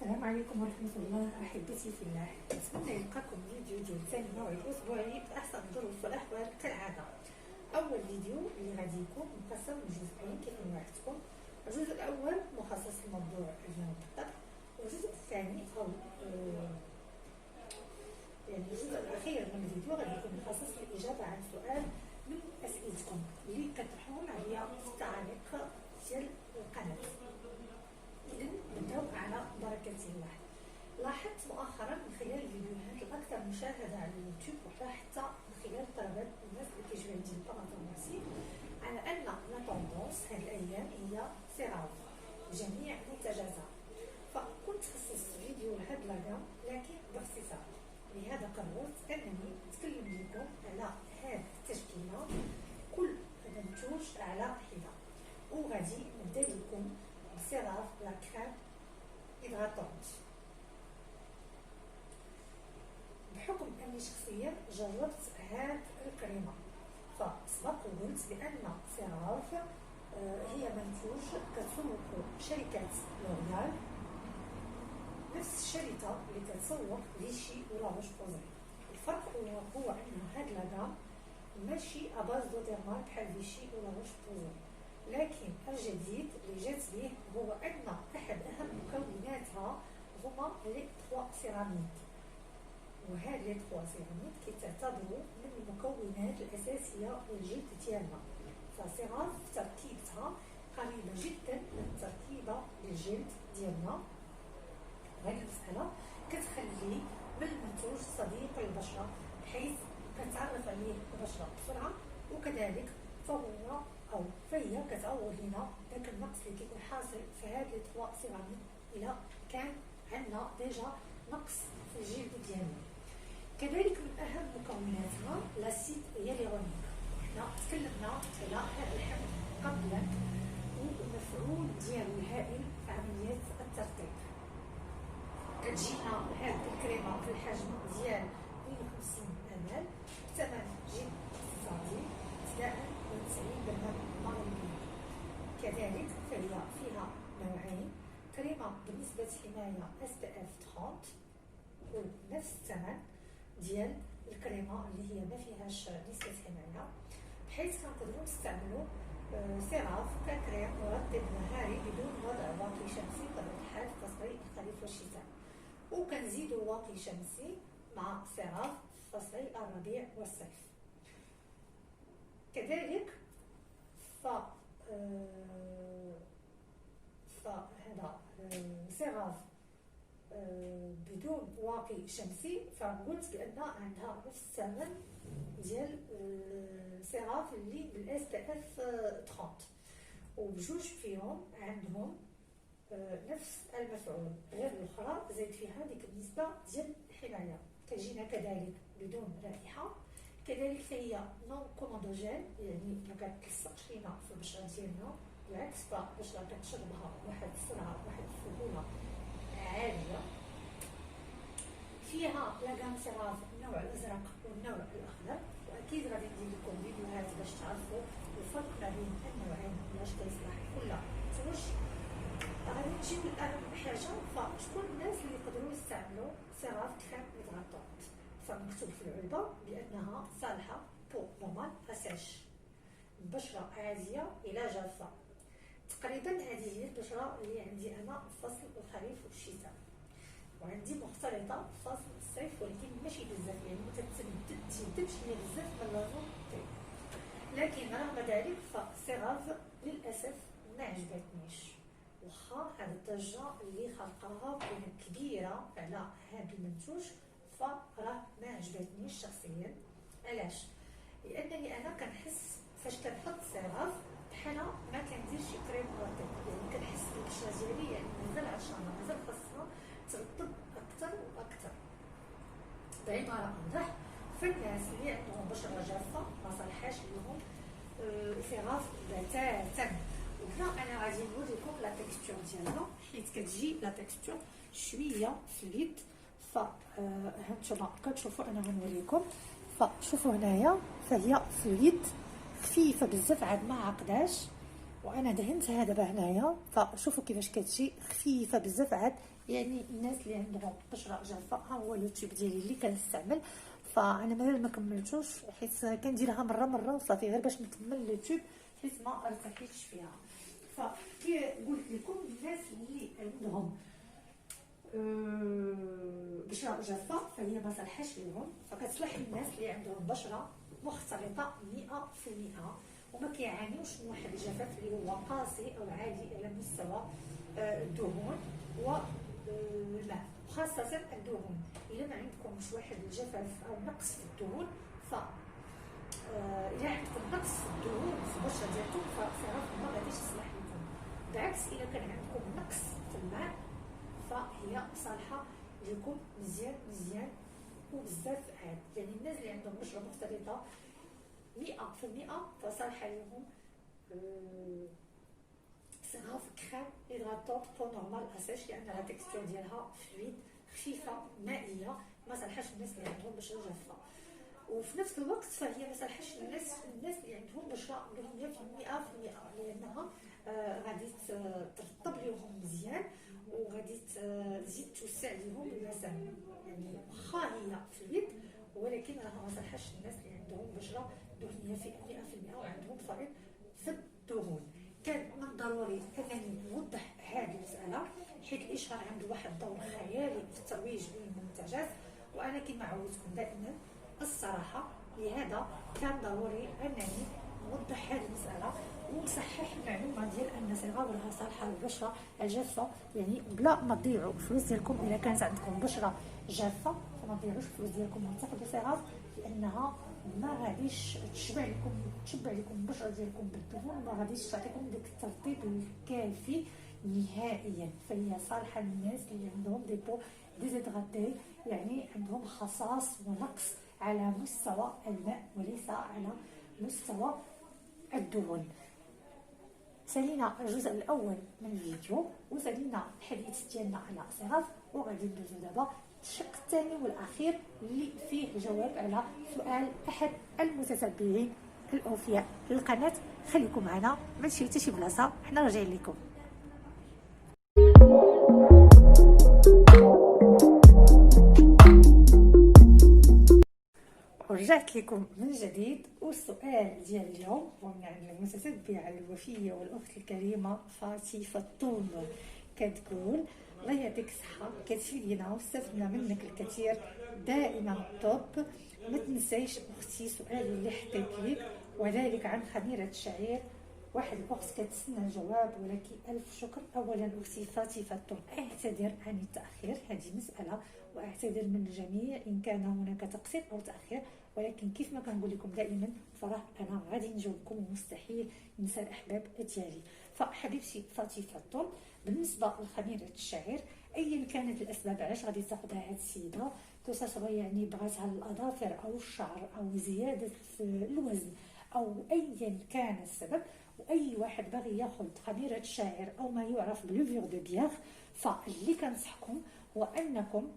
السلام عليكم ورحمة الله أحبتي في الله. نتمنى يلقاكم فيديو ديال ثاني موعد أسبوعي بأحسن الظروف والأحوال كالعادة. أول فيديو اللي غادي يكون مقسم لجزئين كيف ما وعدتكم. الجزء الأول مخصص لموضوع اليوم بالضبط، والجزء الثاني أو يعني الجزء الأخير من الفيديو غادي يكون مخصص للإجابة عن سؤال من أسئلتكم اللي كتطرحوهم عليا في التعاليق ديال القناة. إذن نبداو على بركة الله. لاحظت مؤخرا من خلال الفيديوهات الأكثر مشاهدة على اليوتيوب ولا حتى من خلال طلبات الناس اللي كيجيو عندي الباراتورماسي على أن لا طوندونس هاد الأيام هي صراف جميع منتجاتها، فكنت خصصت فيديو لهاد لاكام لكن باختصار. لهذا قررت أنني نتكلم لكم على هاد التشكيلة كل منتوج على حدة، وغادي نبدا لكم بصراف لا كريم هيدراتونت. بحكم أني شخصيا جربت هاد الكريمة، فسبق وقلت بأن صراف هي منتوج كتسوق شركة لوريال، نفس الشركة اللي كتسوق فيشي ولا روش بوزي. الفرق هو أن هاد لاكام ماشي أباز دو ديرمال بحال فيشي ولا روش بوزي، لكن الجديد اللي جات به هو أن أحد أهم مكوناتها هما لي 3 سيراميد، وهاد لي 3 سيراميد كيتعتبروا من المكونات الأساسية للجلد ديالنا. فصراف تركيبتها قريبة جدا من التركيبة للجلد ديالنا. هذه المسألة كتخلي من المنتوج صديق للبشرة بحيث كتعرف عليه البشرة بسرعة، وكذلك فهي كتعوض لنا داك النقص اللي كيكون حاصل في هاد لي 3 سيراميد إلا كان عندنا ديجا نقص في الجلد ديالنا. كذلك من أهم مكوناتها لاسيد هيالورونيك. حنا تكلمنا على هذا الحمض قبلا والمفعول ديالو الهائل في عملية الترطيب. كتجينا هاد الكريمة في الحجم ديال 150 ml بثمن جد اقتصادي ابتداء من 90 درهم مغربي. كذلك فهي فيها نوعين، كريمة بنسبة حماية SPF 30 ونفس الثمن ديال الكريمة اللي هي ما فيهاش نسبة حماية، بحيث كنقدروا نستعملوا صراف ككريم مرطب نهاري بدون وضع واقي شمسي بطبيعة الحال في فصل الخريف والشتاء، وكنزيدوا واقي شمسي مع صراف فصل الربيع والصيف. كذلك فهذا صراف بدون واقي شمسي، فقلت بأن عندها نفس الثمن ديال الصراف اللي بالSPF 30، وبجوج فيهم عندهم نفس المفعول، غير الاخرى زيد فيها ديك النسبه ديال الحمايه. كتجينا كذلك بدون رائحه، كذلك فهي نون كومودوجين، يعني ما كتلصقش لينا في البشره ديالنا، بالعكس فالبشره كتشربها بواحد السرعه واحد السهوله عاليه. فيها لاكام صراف النوع الازرق والنوع الاخضر، واكيد غادي ندير لكم فيديوهات باش تعرفوا الفرق ما بين النوعين واش كيصلح كل منتوج. غادي نجيو لأهم حاجة، فشكون الناس اللي يقدروا يستعملوا صراف كريم هيدراتونت؟ فمكتوب في العلبة بأنها صالحة بو نورمال أساش، البشرة عادية إلى جافة. تقريبا هذه هي البشرة اللي عندي أنا في فصل الخريف والشتاء، وعندي مختلطة في فصل الصيف ولكن ماشي بزاف، يعني متتجددش ليا بزاف من لازم طيب. لكن رغم ذلك فصراف للأسف ما عجبتنيش، وخا هاد الضجة اللي خلقها كانت كبيرة على هاد المنتوج، فراه ما عجبتنيش شخصيا. علاش؟ لأنني أنا كنحس فاش كنحط صراف بحال ما كنديرش كريم مرطب، يعني كنحس بالبشرة ديالي يعني مازال عطشانة، مازال خاصها ترطب أكثر وأكثر. بعبارة أوضح، فالناس اللي عندهم بشرة جافة ما صالحاش ليهم صراف بتاتا. وهنا انا غادي نوريكم لا تكستور ديالها، حيت كتجي لا تكستور شويه فلويد. هانتوما كتشوفوا انا غنوريكم، فشوفوا هنايا فهي فلويد خفيفه بزاف، عاد ما عقداش، وانا دهنتها دابا هنايا، فشوفوا كيفاش كتجي خفيفه بزاف. عاد يعني الناس اللي عندهم بشره جافه، ها هو لو تيوب ديالي اللي كنستعمل. فانا مازال ما كملتوش حيت كنديرها مره وصافي، غير باش نكمل لو تيوب حيت ما ارتحيتش فيها. فكي قلت لكم الناس اللي عندهم بشره جافه فهي ما صالحاش ليهم، فكتصلح الناس اللي عندهم بشره مختلطه 100% وما كيعانيوش من واحد الجفاف اللي هو قاسي او عالي على مستوى الدهون و الماء، خاصه الدهون. الا ما عندكمش واحد الجفاف او نقص في الدهون، ف الا عندكم نقص في الدهون في البشره ديالكم فصراحه ما غاديش تصلح لكم. بالعكس الا كان عندكم نقص في الماء فهي صالحه لكم مزيان وبزاف. عاد يعني الناس اللي عندهم بشره مختلطه 100% فصالحه لهم سيراف كريم هيدراتور بو نورمال اسيش، لان لا تكستور ديالها فلويد خفيفه مائيه، ما صالحاش الناس اللي عندهم بشره جافه. وفي نفس الوقت فهي ما صالحاش الناس اللي عندهم بشره دهنيه في 100%، لانها غادي ترطب لهم مزيان وغادي تزيد توسع لهم المسام. يعني واخا هي فلويد ولكن راها ما صالحاش الناس اللي عندهم بشره دهنيه في 100% وعندهم فائض في الدهون. كان من الضروري انني نوضح هذه المساله حيث الاشهار عنده واحد الدور خيالي في الترويج للمنتجات، وانا كما عودتكم دائما الصراحه، لهذا كان ضروري انني نوضح هذه المساله ونصحح المعلومه ديال ان صغار راها صالحه للبشره الجافه. يعني بلا ما تضيعوا الفلوس ديالكم الا كانت عندكم بشره جافه، فما تضيعوش الفلوس ديالكم وتاخذوا صغار، لانها ما غاديش تشبع لكم البشره ديالكم بالدهون، ما غاديش تعطيكم داك الترطيب الكافي نهائيا. فهي صالحه للناس اللي عندهم دي بو ديزيدراتي، يعني عندهم خصاص ونقص على مستوى الماء وليس على مستوى الدهون. سالينا الجزء الاول من الفيديو وسالينا الحديث ديالنا على صراف، وغادي ندوزو دابا الشق الثاني والاخير اللي فيه الجواب على سؤال احد المتتبعين الاوفياء للقناه. خليكم معنا، ما تمشيو حتى شي بلاصه، حنا راجعين لكم. ورجعت لكم من جديد، والسؤال ديال اليوم هو من عند المتتبعه الوفيه والاخت الكريمه فاتي فطوم. كتقول الله يعطيك الصحه، كتفيدينا واستفدنا منك الكثير، دائما طب. ما تنسيش اختي سؤالي اللي حطيت لك وذلك عن خميره الشعير. واحد الاخت كتسنى الجواب ولكن الف شكر. اولا اختي فاتي فطوم، اعتذر عن التاخير، هذه مساله واعتذر من الجميع ان كان هناك تقصير او تاخير، ولكن كيف ما كنقول لكم دائما فراه انا غادي نجاوبكم ومستحيل ننسى الاحباب ديالي. فحبيبتي فاتي فطوم، بالنسبه لخميره الشعير ايا كانت الاسباب علاش غادي تاخذها هذه السيده، توسع يعني بغاتها للاظافر او الشعر او زياده في الوزن او ايا كان السبب، واي واحد باغي ياخذ خميره الشعير او ما يعرف بلوفير دو بياغ، فاللي كنصحكم هو انكم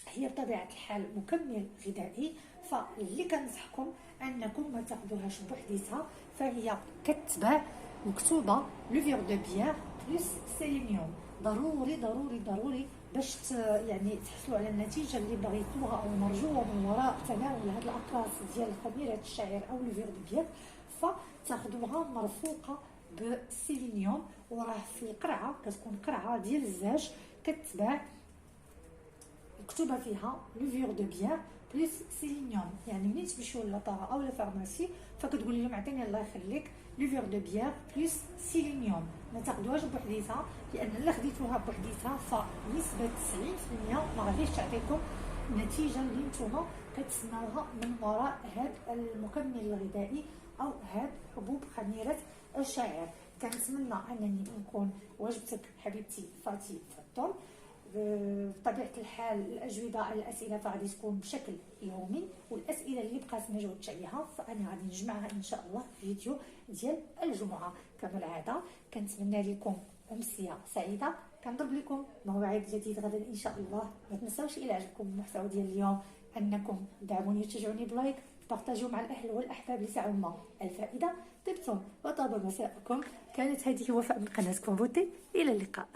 هي بطبيعه الحال مكمل غذائي، فاللي كنصحكم انكم ما تاخذوهاش بوحديتها، فهي كتباع مكتوبه لوفير دو بياغ بلس سيلينيوم. ضروري باش يعني تحصلوا على النتيجه اللي بغيتوها او مرجوه من وراء تناول هاد الاقراص ديال خميره الشعير او لوفير دو بياغ، فتاخذوها مرفوقه بالسيلينيوم. وراه في القرعه كتكون قرعه ديال الزاج كتباع مكتوبه فيها لوفير دو بيان بلس سيلينيوم. يعني ملي تمشيو للطاغه او للفارماسي فكتقول لهم عطيني الله يخليك لوفير دو بيان بلس سيلينيوم، ما تاخذوهاش بوحديتها، لان الا خديتوها بوحديتها فنسبه 90% ما غاديش تعطيكم النتيجه اللي نتوما كتسناوها من وراء هذا المكمل الغذائي او هذا حبوب خميره الشعير. كنتمنى انني نكون واجبتك حبيبتي فاتي فطوم. بطبيعه الحال الاجوبه على الاسئله فغادي تكون بشكل يومي، والاسئله اللي بقات ما جاوبتش عليها فانا غادي نجمعها ان شاء الله في فيديو ديال الجمعه. كما العاده كنتمنى لكم امسيه سعيده، كنضرب لكم موعد جديد غدا ان شاء الله. ما تنساوش الى عجبكم المحتوى ديال اليوم انكم تدعموني وتشجعوني بلايك بارتاجيو مع الأهل والأحباب لتعم الفائدة. طبتم وطاب مساءكم. كانت هذه وفاء من قناة كومبوتي، إلى اللقاء.